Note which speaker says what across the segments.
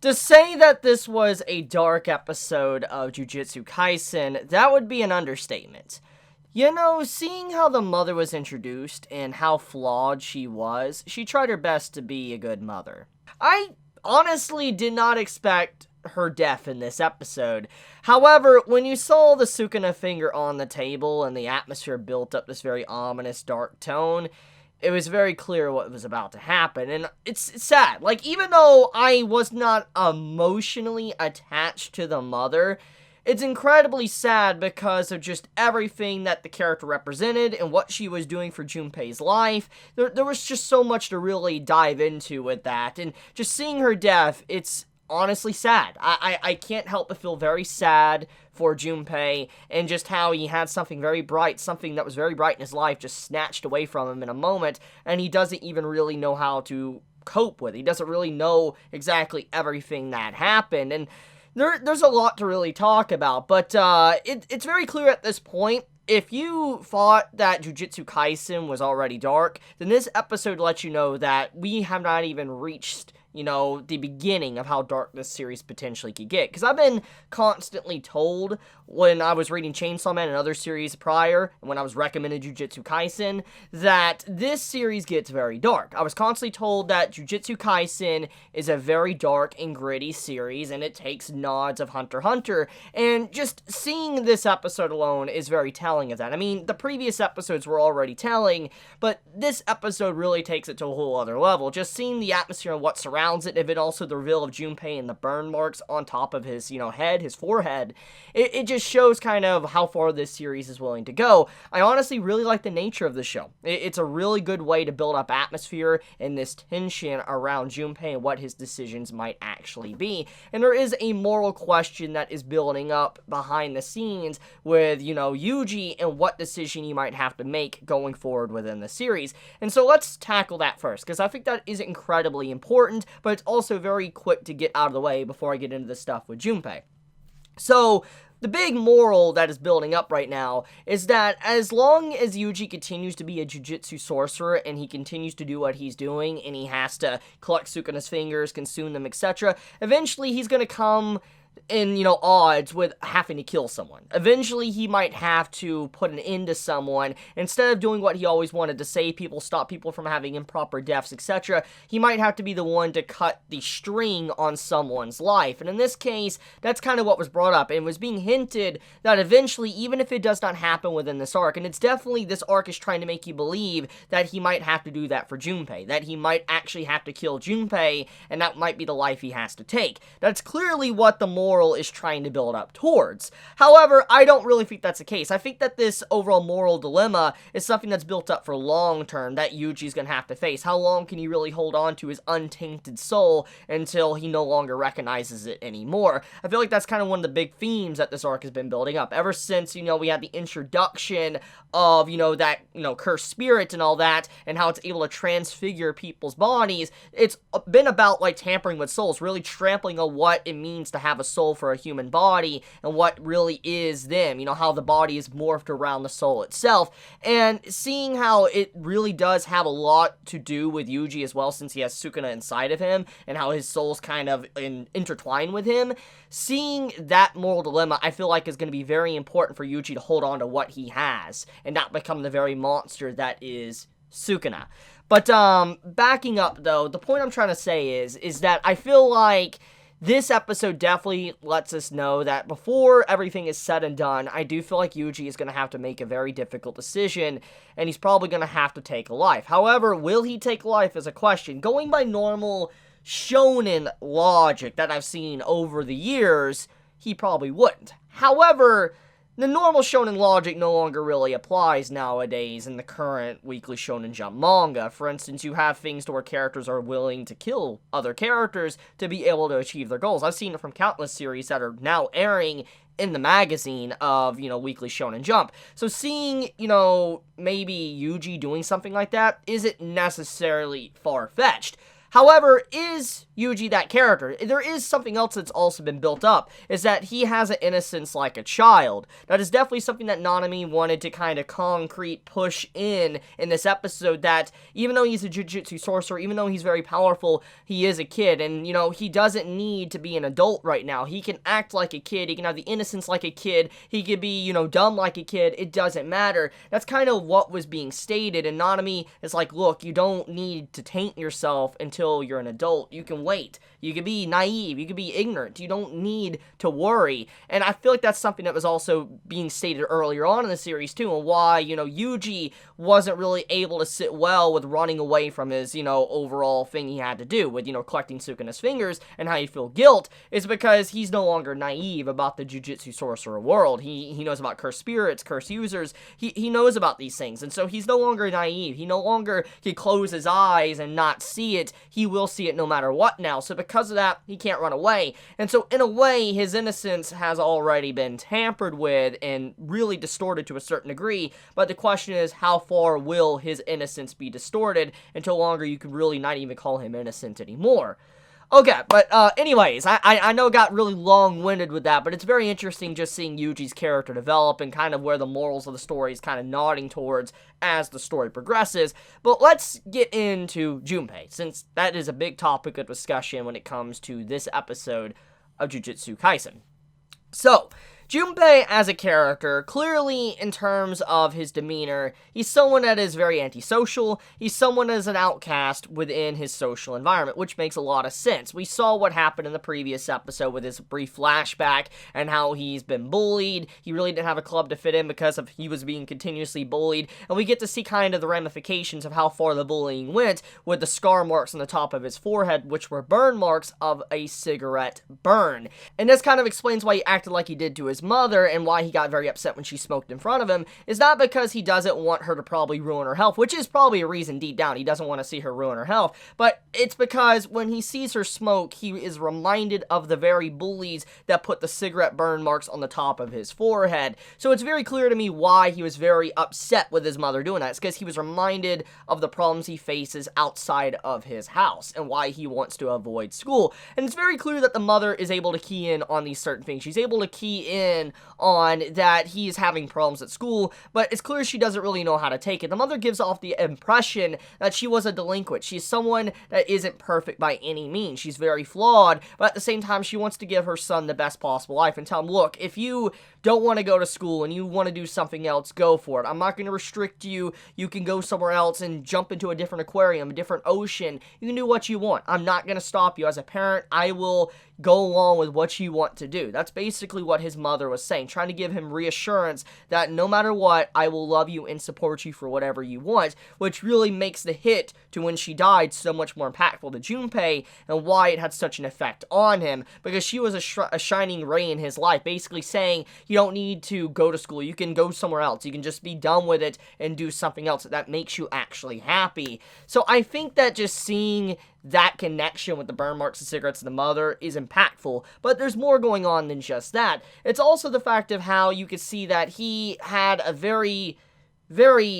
Speaker 1: To say that this was a dark episode of Jujutsu Kaisen, that would be an understatement. You know, seeing how the mother was introduced and how flawed she was, she tried her best to be a good mother. I honestly did not expect her death in this episode. However, when you saw the Sukuna finger on the table and the atmosphere built up this very ominous dark tone, it was very clear what was about to happen, and it's sad. Like, even though I was not emotionally attached to the mother, it's incredibly sad because of just everything that the character represented and what she was doing for Junpei's life. There was just so much to really dive into with that, and just seeing her death, it's honestly sad. I can't help but feel very sad for Junpei, and just how he had something very bright, something that was very bright in his life, just snatched away from him in a moment, and he doesn't even really know how to cope with. He doesn't really know exactly everything that happened, and there's a lot to really talk about, but it's very clear at this point. If you thought that Jujutsu Kaisen was already dark, then this episode lets you know that we have not even reached, you know, the beginning of how dark this series potentially could get. Because I've been constantly told when I was reading Chainsaw Man and other series prior, and when I was recommended Jujutsu Kaisen, that this series gets very dark. I was constantly told that Jujutsu Kaisen is a very dark and gritty series, and it takes nods of Hunter x Hunter, and just seeing this episode alone is very telling of that. I mean, the previous episodes were already telling, but this episode really takes it to a whole other level. Just seeing the atmosphere and what surrounds it, and then also the reveal of Junpei and the burn marks on top of his, head, his forehead, it just shows kind of how far this series is willing to go. I honestly really like the nature of the show. It's a really good way to build up atmosphere and this tension around Junpei and what his decisions might actually be. And there is a moral question that is building up behind the scenes with, Yuji and what decision he might have to make going forward within the series. And so let's tackle that first, because I think that is incredibly important, but it's also very quick to get out of the way before I get into the stuff with Junpei. So, the big moral that is building up right now is that as long as Yuji continues to be a jujutsu sorcerer and he continues to do what he's doing and he has to collect Sukuna's fingers, consume them, etc., eventually he's going to come in, odds with having to kill someone. Eventually, he might have to put an end to someone. Instead of doing what he always wanted to save people, stop people from having improper deaths, etc., he might have to be the one to cut the string on someone's life. And in this case, that's kind of what was brought up, and was being hinted that eventually, even if it does not happen within this arc, and it's definitely, this arc is trying to make you believe that he might have to do that for Junpei, that he might actually have to kill Junpei, and that might be the life he has to take. That's clearly what the moral is trying to build up towards. However, I don't really think that's the case. I think that this overall moral dilemma is something that's built up for long term that Yuji's gonna have to face. How long can he really hold on to his untainted soul until he no longer recognizes it anymore? I feel like that's kind of one of the big themes that this arc has been building up. Ever since, we had the introduction of, that, cursed spirit and all that, and how it's able to transfigure people's bodies, it's been about, like, tampering with souls, really trampling on what it means to have a soul for a human body, and what really is them, how the body is morphed around the soul itself, and seeing how it really does have a lot to do with Yuji as well, since he has Sukuna inside of him, and how his soul's kind of intertwined with him. Seeing that moral dilemma, I feel like, is going to be very important for Yuji to hold on to what he has, and not become the very monster that is Sukuna. But, backing up, though, the point I'm trying to say is that I feel like this episode definitely lets us know that before everything is said and done, I do feel like Yuji is going to have to make a very difficult decision, and he's probably going to have to take a life. However, will he take life is a question. Going by normal shonen logic that I've seen over the years, he probably wouldn't. However, the normal shonen logic no longer really applies nowadays in the current Weekly Shonen Jump manga. For instance, you have things to where characters are willing to kill other characters to be able to achieve their goals. I've seen it from countless series that are now airing in the magazine of, Weekly Shonen Jump. So seeing, maybe Yuji doing something like that isn't necessarily far-fetched. However, is Yuji, that character. There is something else that's also been built up, is that he has an innocence like a child. That is definitely something that Nanami wanted to kind of concrete push in this episode, that even though he's a Jujutsu sorcerer, even though he's very powerful, he is a kid, and, you know, he doesn't need to be an adult right now. He can act like a kid, he can have the innocence like a kid, he could be, you know, dumb like a kid, it doesn't matter. That's kind of what was being stated, and Nanami is like, look, you don't need to taint yourself until you're an adult. You can wait. You can be naive. You can be ignorant. You don't need to worry. And I feel like that's something that was also being stated earlier on in the series too, and why, you know, Yuji wasn't really able to sit well with running away from his, you know, overall thing he had to do with, you know, collecting Sukuna's fingers, and how you feel guilt, is because he's no longer naive about the Jujutsu sorcerer world. He knows about cursed spirits, cursed users. He knows about these things, and so he's no longer naive. He no longer can close his eyes and not see it. He will see it no matter what now. So because of that, he can't run away. And so in a way, his innocence has already been tampered with and really distorted to a certain degree. But the question is, how far will his innocence be distorted until longer you can really not even call him innocent anymore? Okay, but anyways, I know it got really long-winded with that, but it's very interesting just seeing Yuji's character develop and kind of where the morals of the story is kind of nodding towards as the story progresses. But let's get into Junpei, since that is a big topic of discussion when it comes to this episode of Jujutsu Kaisen. So, Junpei as a character, clearly in terms of his demeanor, he's someone that is very antisocial. He's someone as an outcast within his social environment, which makes a lot of sense. We saw what happened in the previous episode with his brief flashback and how he's been bullied. He really didn't have a club to fit in because of he was being continuously bullied, and we get to see kind of the ramifications of how far the bullying went with the scar marks on the top of his forehead, which were burn marks of a cigarette burn. And this kind of explains why he acted like he did to his mother, and why he got very upset when she smoked in front of him, is not because he doesn't want her to probably ruin her health, which is probably a reason deep down. He doesn't want to see her ruin her health, but it's because when he sees her smoke, he is reminded of the very bullies that put the cigarette burn marks on the top of his forehead. So it's very clear to me why he was very upset with his mother doing that. It's because he was reminded of the problems he faces outside of his house, and why he wants to avoid school. And it's very clear that the mother is able to key in on these certain things. She's able to key in on that he is having problems at school, but it's clear she doesn't really know how to take it. The mother gives off the impression that she was a delinquent. She's someone that isn't perfect by any means. She's very flawed, but at the same time, she wants to give her son the best possible life and tell him, look, if you don't want to go to school and you want to do something else, go for it. I'm not going to restrict you. You can go somewhere else and jump into a different aquarium, a different ocean. You can do what you want. I'm not going to stop you. As a parent, I will go along with what you want to do. That's basically what his mother was saying, trying to give him reassurance that no matter what, I will love you and support you for whatever you want, which really makes the hit to when she died so much more impactful to Junpei, and why it had such an effect on him, because she was a shining ray in his life, basically saying, you don't need to go to school, you can go somewhere else, you can just be done with it and do something else that makes you actually happy. So I think that just seeing that connection with the burn marks and cigarettes of the mother is impactful, but there's more going on than just that. It's also the fact of how you could see that he had a very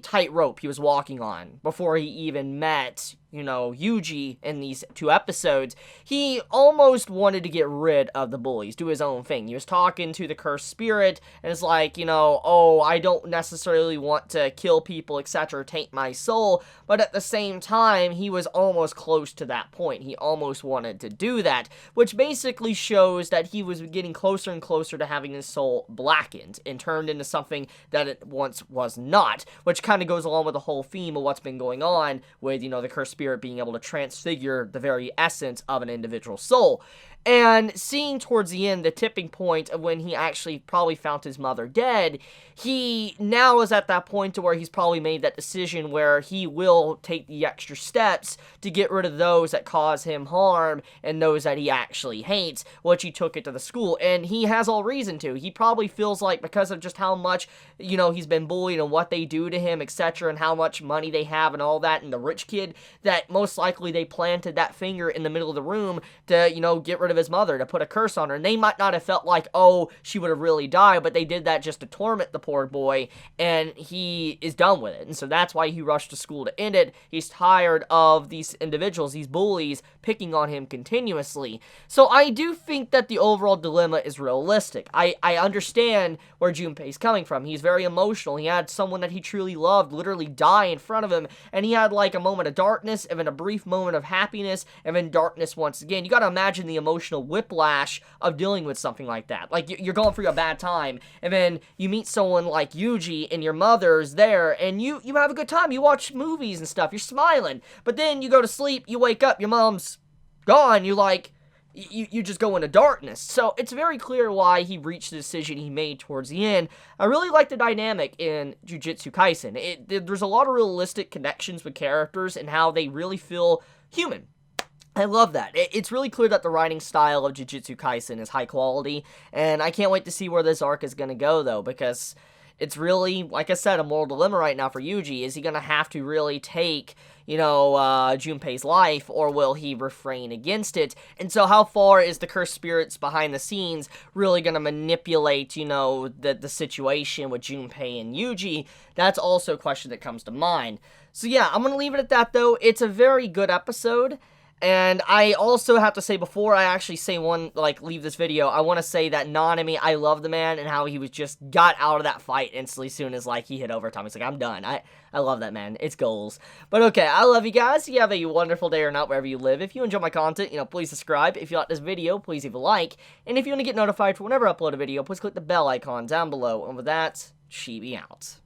Speaker 1: tight rope he was walking on before he even met, you know, Yuji in these 2 episodes. He almost wanted to get rid of the bullies, do his own thing. He was talking to the cursed spirit, and it's like, you know, oh, I don't necessarily want to kill people, etc., taint my soul, but at the same time, he was almost close to that point. He almost wanted to do that, which basically shows that he was getting closer and closer to having his soul blackened and turned into something that it once was not, which kind of goes along with the whole theme of what's been going on with, you know, the cursed spirit being able to transfigure the very essence of an individual soul. And seeing towards the end the tipping point of when he actually probably found his mother dead, he now is at that point to where he's probably made that decision where he will take the extra steps to get rid of those that cause him harm and those that he actually hates, which he took it to the school. And he has all reason to. He probably feels like because of just how much, you know, he's been bullied and what they do to him, etc., and how much money they have and all that, and the rich kid, that most likely they planted that finger in the middle of the room to, you know, get rid rid of his mother, to put a curse on her. And they might not have felt like, oh, she would have really died, but they did that just to torment the poor boy, and he is done with it. And so that's why he rushed to school to end it. He's tired of these individuals, these bullies, picking on him continuously. So I do think that the overall dilemma is realistic. I understand where Junpei's coming from. He's very emotional. He had someone that he truly loved literally die in front of him, and he had like a moment of darkness, and then a brief moment of happiness, and then darkness once again. You gotta imagine the emotional whiplash of dealing with something like that. Like, you're going through a bad time, and then you meet someone like Yuji, and your mother's there, and you have a good time. You watch movies and stuff. You're smiling. But then you go to sleep, you wake up, your mom's gone. You just go into darkness. So it's very clear why he reached the decision he made towards the end. I really like the dynamic in Jujutsu Kaisen. There's a lot of realistic connections with characters and how they really feel human. I love that. It's really clear that the writing style of Jujutsu Kaisen is high quality, and I can't wait to see where this arc is going to go, though, because it's really, like I said, a moral dilemma right now for Yuji. Is he going to have to really take, Junpei's life, or will he refrain against it? And so how far is the cursed spirits behind the scenes really going to manipulate, the situation with Junpei and Yuji? That's also a question that comes to mind. So yeah, I'm going to leave it at that, though. It's a very good episode. And I also have to say, before I actually say leave this video, I want to say that Nanami, I love the man, and how he got out of that fight instantly as soon as, he hit overtime. He's like, I'm done. I love that, man. It's goals. But okay, I love you guys. You have a wonderful day or night wherever you live. If you enjoy my content, please subscribe. If you like this video, please leave a like. And if you want to get notified for whenever I upload a video, please click the bell icon down below. And with that, Chibi out.